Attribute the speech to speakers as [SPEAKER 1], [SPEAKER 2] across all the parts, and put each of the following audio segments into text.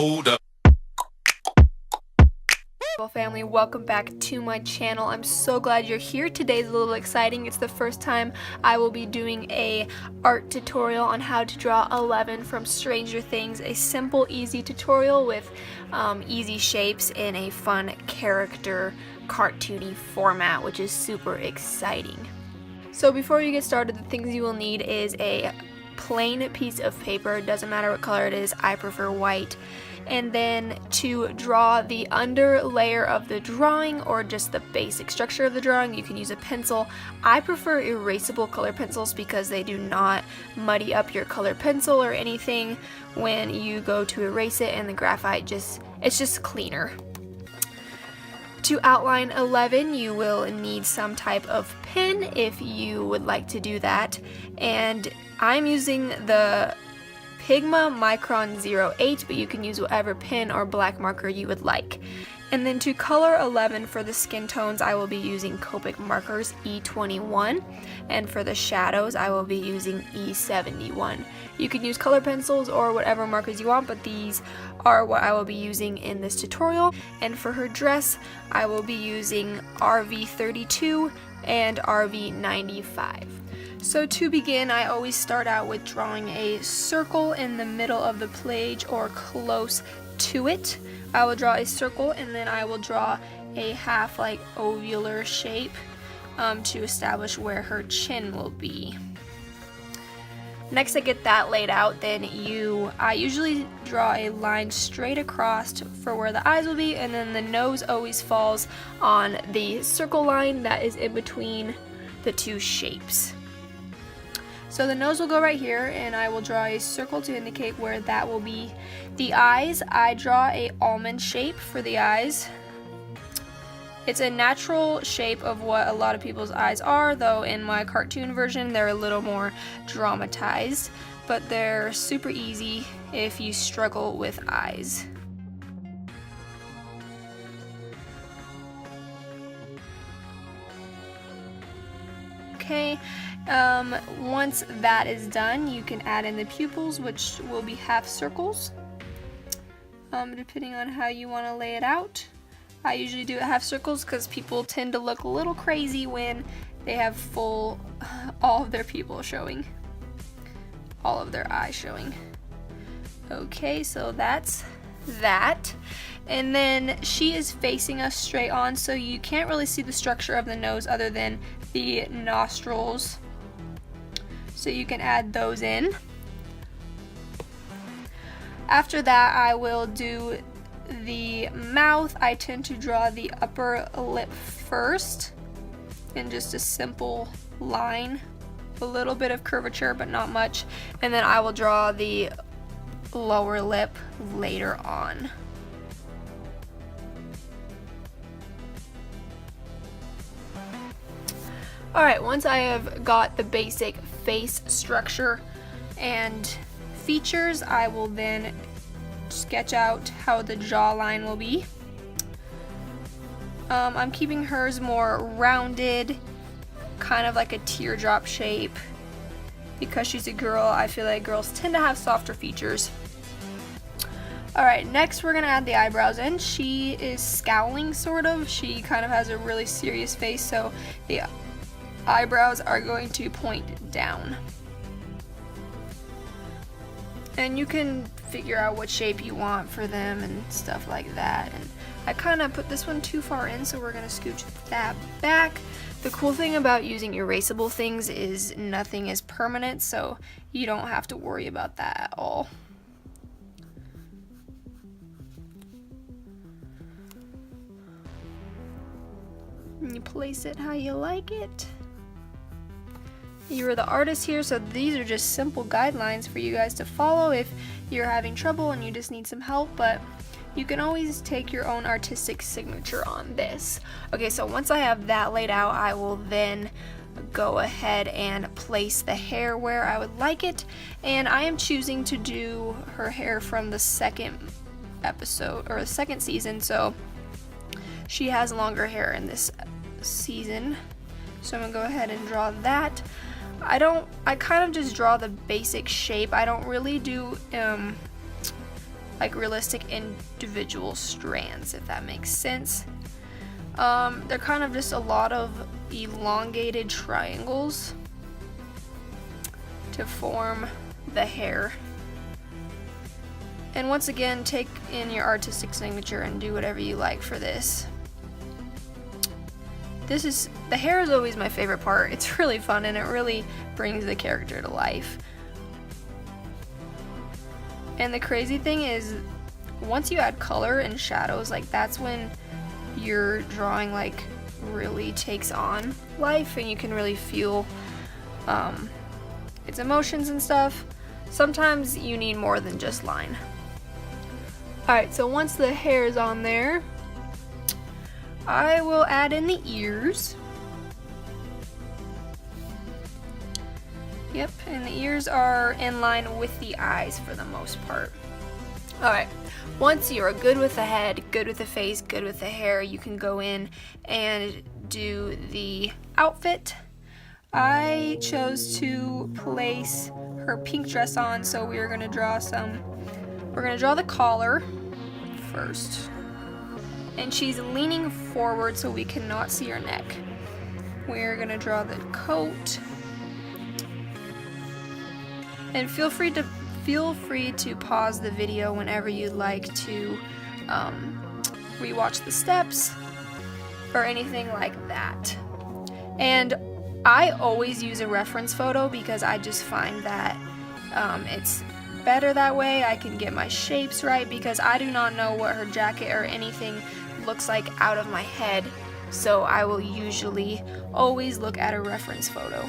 [SPEAKER 1] Hold up.
[SPEAKER 2] Family, welcome back to my channel. I'm so glad you're here. Today's a little exciting. It's the first time I will be doing a art tutorial on how to draw 11 from Stranger Things. A simple, easy tutorial with easy shapes in a fun character cartoony format, which is super exciting. So before you get started, the things you will need is a plain piece of paper. It doesn't matter what color it is. I prefer white. And then to draw the under layer of the drawing, or just the basic structure of the drawing, you can use a pencil. I prefer erasable color pencils because they do not muddy up your colored pencil or anything when you go to erase it, and the graphite it's just cleaner. To outline 11, you will need some type of pen if you would like to do that, and I'm using the Pigma Micron 08, but you can use whatever pen or black marker you would like. And then to color 11 for the skin tones, I will be using Copic markers E21, and for the shadows I will be using E71. You can use color pencils or whatever markers you want, but these are what I will be using in this tutorial. And for her dress, I will be using RV32 and RV95. So to begin, I always start out with drawing a circle in the middle of the page or close to it. I will draw a circle, and then I will draw a half like ovular shape to establish where her chin will be. Next I get that laid out, then I usually draw a line straight across for where the eyes will be, and then the nose always falls on the circle line that is in between the two shapes. So the nose will go right here, and I will draw a circle to indicate where that will be. The eyes, I draw a almond shape for the eyes. It's a natural shape of what a lot of people's eyes are, though in my cartoon version they're a little more dramatized, but they're super easy if you struggle with eyes. Okay. Once that is done, you can add in the pupils, which will be half circles, depending on how you want to lay it out. I usually do it half circles because people tend to look a little crazy when they have all of their pupils showing, all of their eyes showing. Okay, so that's that. And then she is facing us straight on, so you can't really see the structure of the nose other than the nostrils. So you can add those in. After that, I will do the mouth. I tend to draw the upper lip first in just a simple line, a little bit of curvature but not much, and then I will draw the lower lip later on. Alright, once I have got the basic face structure and features, I will then sketch out how the jawline will be. I'm keeping hers more rounded, kind of like a teardrop shape. Because she's a girl, I feel like girls tend to have softer features. Alright, next we're going to add the eyebrows in. She is scowling, sort of. She kind of has a really serious face, so the eyebrows are going to point down. And you can figure out what shape you want for them and stuff like that. And I kind of put this one too far in, so we're going to scooch that back. The cool thing about using erasable things is nothing is permanent, so you don't have to worry about that at all. And you place it how you like it. You are the artist here, so these are just simple guidelines for you guys to follow if you're having trouble and you just need some help, but you can always take your own artistic signature on this. Okay, so once I have that laid out, I will then go ahead and place the hair where I would like it, and I am choosing to do her hair from the second episode, or the second season, so she has longer hair in this season. So I'm gonna go ahead and draw that. I kind of just draw the basic shape. I don't really do like realistic individual strands, if that makes sense. They're kind of just a lot of elongated triangles to form the hair. And once again, take in your artistic signature and do whatever you like for this. The hair is always my favorite part. It's really fun and it really brings the character to life. And the crazy thing is, once you add color and shadows, like that's when your drawing like really takes on life and you can really feel its emotions and stuff. Sometimes you need more than just line. Alright, so once the hair is on there, I will add in the ears. Yep, and the ears are in line with the eyes for the most part. Alright, once you are good with the head, good with the face, good with the hair, you can go in and do the outfit. I chose to place her pink dress on, so we're going to draw the collar first. And she's leaning forward so we cannot see her neck. We're going to draw the coat. And feel free to pause the video whenever you'd like to rewatch the steps or anything like that. And I always use a reference photo because I just find that it's better that way. I can get my shapes right because I do not know what her jacket or anything looks like out of my head, so I will usually always look at a reference photo.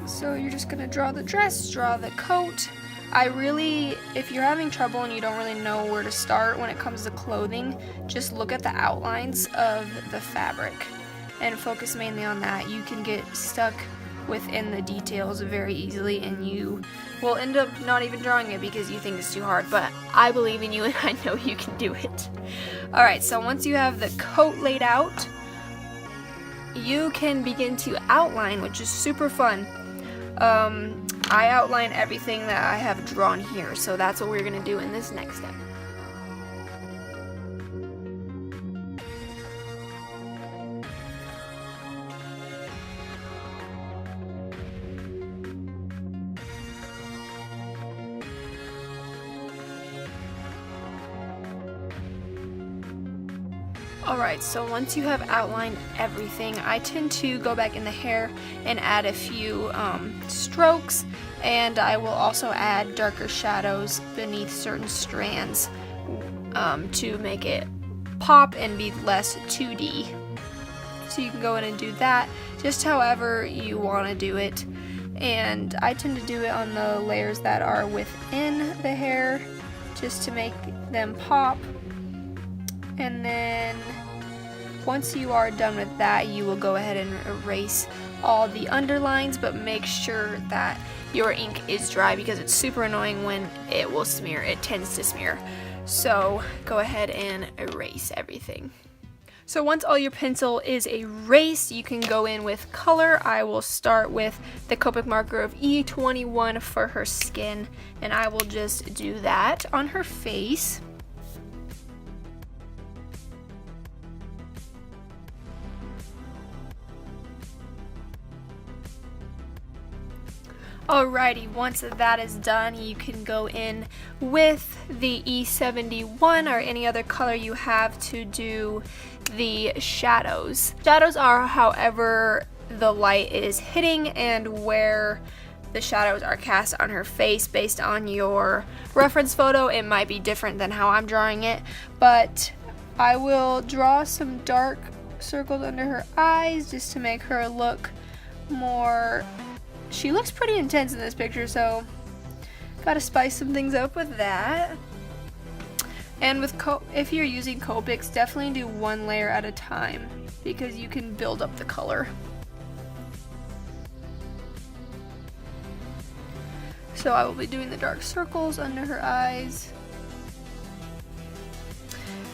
[SPEAKER 2] So you're just gonna draw the dress, draw the coat. If you're having trouble and you don't really know where to start when it comes to clothing, just look at the outlines of the fabric and focus mainly on that. You can get stuck within the details very easily and you will end up not even drawing it because you think it's too hard, but I believe in you and I know you can do it. Alright, so once you have the coat laid out, you can begin to outline, which is super fun. I outline everything that I have drawn here, so that's what we're going to do in this next step. Alright, so once you have outlined everything, I tend to go back in the hair and add a few strokes, and I will also add darker shadows beneath certain strands to make it pop and be less 2D. So you can go in and do that just however you want to do it, and I tend to do it on the layers that are within the hair just to make them pop. And then once you are done with that, you will go ahead and erase all the underlines, but make sure that your ink is dry because it's super annoying when it will smear. It tends to smear. So go ahead and erase everything. So once all your pencil is erased, you can go in with color. I will start with the copic marker of E21 for her skin, and I will just do that on her face. Alrighty, once that is done, you can go in with the E71 or any other color you have to do the shadows. Shadows are however the light is hitting and where the shadows are cast on her face. Based on your reference photo, it might be different than how I'm drawing it, but I will draw some dark circles under her eyes just to make her look more... She looks pretty intense in this picture, so gotta spice some things up with that. And with if you're using copics, definitely do one layer at a time because you can build up the color. So I will be doing the dark circles under her eyes.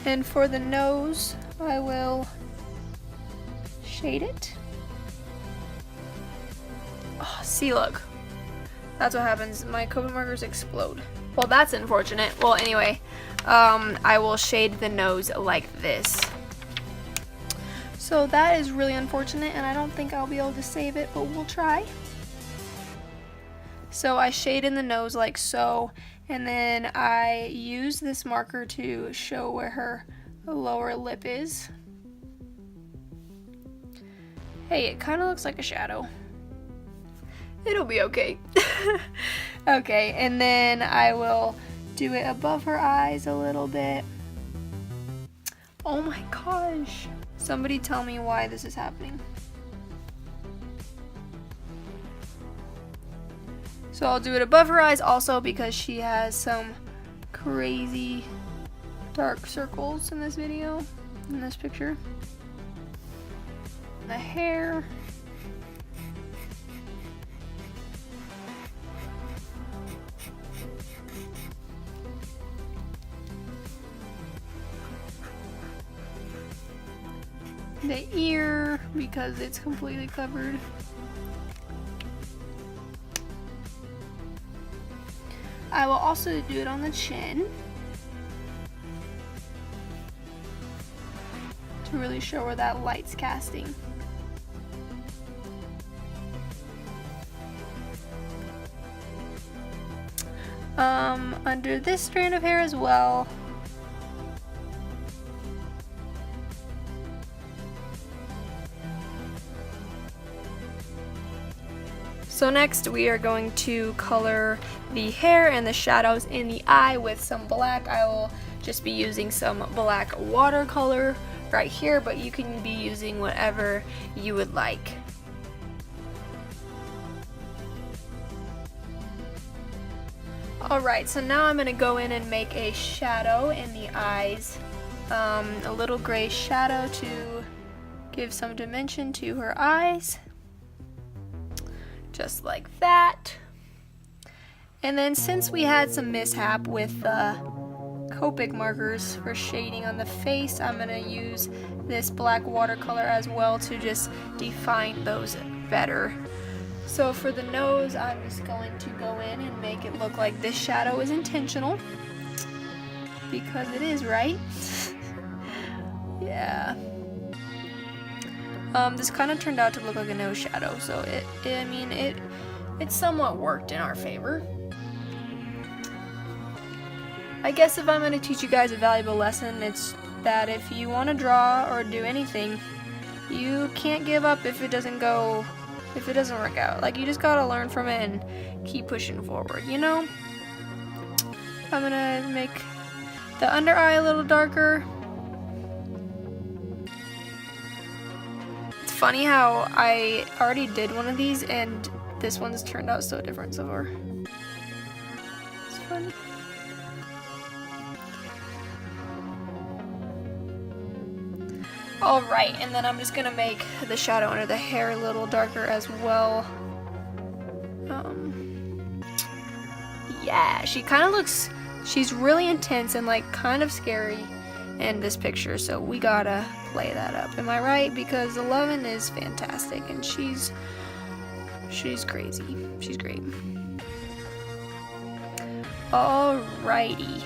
[SPEAKER 2] And for the nose, I will shade it. Oh, see, look. That's what happens. My Copic markers explode. Well, that's unfortunate. Well, anyway, I will shade the nose like this. So that is really unfortunate, and I don't think I'll be able to save it, but we'll try. So I shade in the nose like so, and then I use this marker to show where her lower lip is. Hey, it kind of looks like a shadow. It'll be okay. Okay, and then I will do it above her eyes a little bit. Oh my gosh. Somebody tell me why this is happening. So I'll do it above her eyes also because she has some crazy dark circles in this video, in this picture. The hair. The ear, because it's completely covered. I will also do it on the chin to really show where that light's casting. Under this strand of hair as well. So next we are going to color the hair and the shadows in the eye with some black. I will just be using some black watercolor right here, but you can be using whatever you would like. Alright, so now I'm going to go in and make a shadow in the eyes. A little gray shadow to give some dimension to her eyes. Just like that. And then since we had some mishap with Copic markers for shading on the face, I'm going to use this black watercolor as well to just define those better. So for the nose, I'm just going to go in and make it look like this shadow is intentional, because it is, right? Yeah. This kind of turned out to look like a nose shadow, so it somewhat worked in our favor. I guess if I'm going to teach you guys a valuable lesson, it's that if you want to draw or do anything, you can't give up if it doesn't work out. Like, you just gotta learn from it and keep pushing forward, you know? I'm gonna make the under eye a little darker. It's funny how I already did one of these and this one's turned out so different so far. It's funny. Alright, and then I'm just gonna make the shadow under the hair a little darker as well. Yeah, she kind of looks, she's really intense and like kind of scary in this picture, so we gotta play that up. Am I right? Because 11 is fantastic and she's crazy. She's great. Alrighty.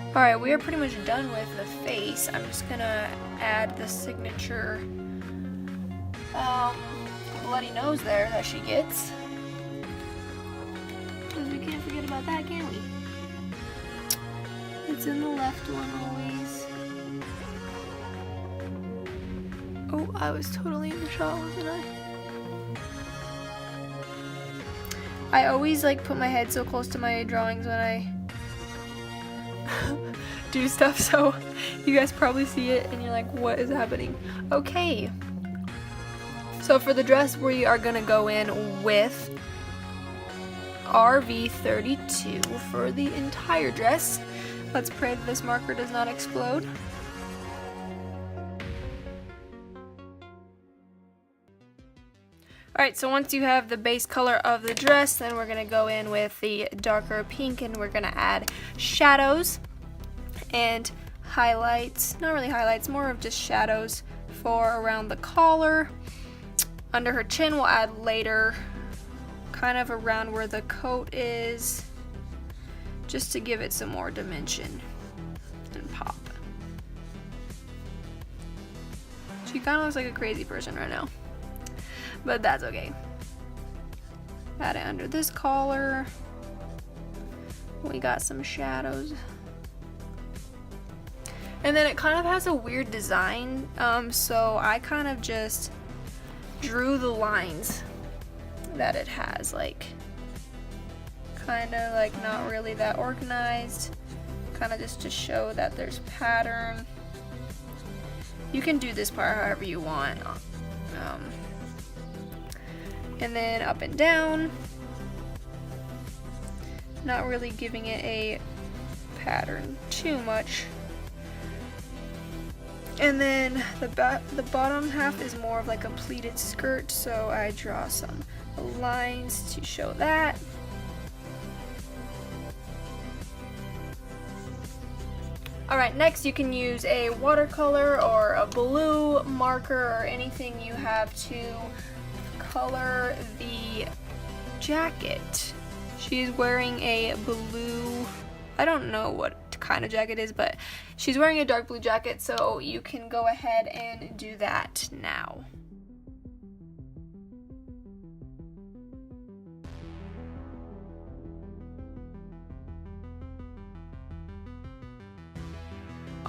[SPEAKER 2] Alright, we are pretty much done with the face. I'm just gonna add the signature bloody nose there that she gets. Because we can't forget about that, can we? It's in the left one always. Oh, I was totally in the shot, wasn't I? I always like put my head so close to my drawings when I do stuff, so you guys probably see it and you're like, what is happening? Okay, so for the dress we are gonna go in with RV32 for the entire dress. Let's pray that this marker does not explode. Alright, so once you have the base color of the dress, then we're going to go in with the darker pink and we're going to add shadows and highlights. Not really highlights, more of just shadows for around the collar. under her chin we'll add later, kind of around where the coat is, just to give it some more dimension and pop. She kind of looks like a crazy person right now, but that's okay. Add it under this collar. We got some shadows. And then it kind of has a weird design, so I kind of just drew the lines that it has, like kind of like not really that organized, kind of just to show that there's pattern. You can do this part however you want. And then up and down, not really giving it a pattern too much. And then the bottom half is more of like a pleated skirt, so I draw some lines to show that. Alright, next you can use a watercolor or a blue marker or anything you have to color the jacket. She's wearing a blue, I don't know what kind of jacket it is, but she's wearing a dark blue jacket, so you can go ahead and do that now.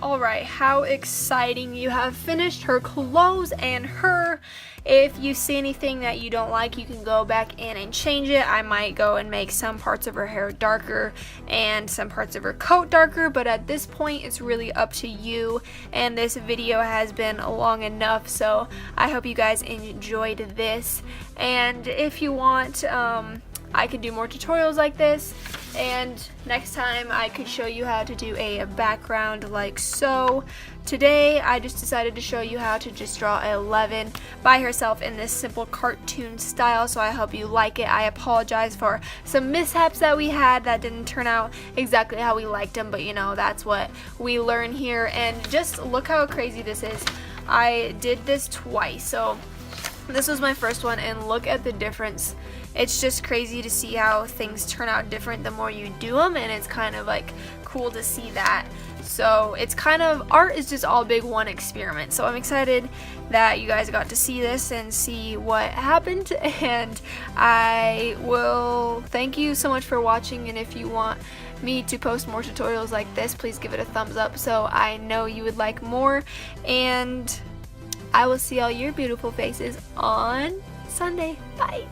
[SPEAKER 2] Alright, how exciting. You have finished her clothes and her. If you see anything that you don't like, you can go back in and change it. I might go and make some parts of her hair darker and some parts of her coat darker, but at this point it's really up to you, and this video has been long enough, so I hope you guys enjoyed this. And if you want, I could do more tutorials like this, and next time I could show you how to do a background like so. Today I just decided to show you how to just draw 11 by herself in this simple cartoon style, so I hope you like it. I apologize for some mishaps that we had that didn't turn out exactly how we liked them, but you know, that's what we learn here. And just look how crazy this is. I did this twice, so this was my first one, and look at the difference. It's just crazy to see how things turn out different the more you do them, and it's kind of like cool to see that. So it's kind of, art is just all big one experiment. So I'm excited that you guys got to see this and see what happened, and I will thank you so much for watching. And if you want me to post more tutorials like this, please give it a thumbs up so I know you would like more, and I will see all your beautiful faces on Sunday. Bye.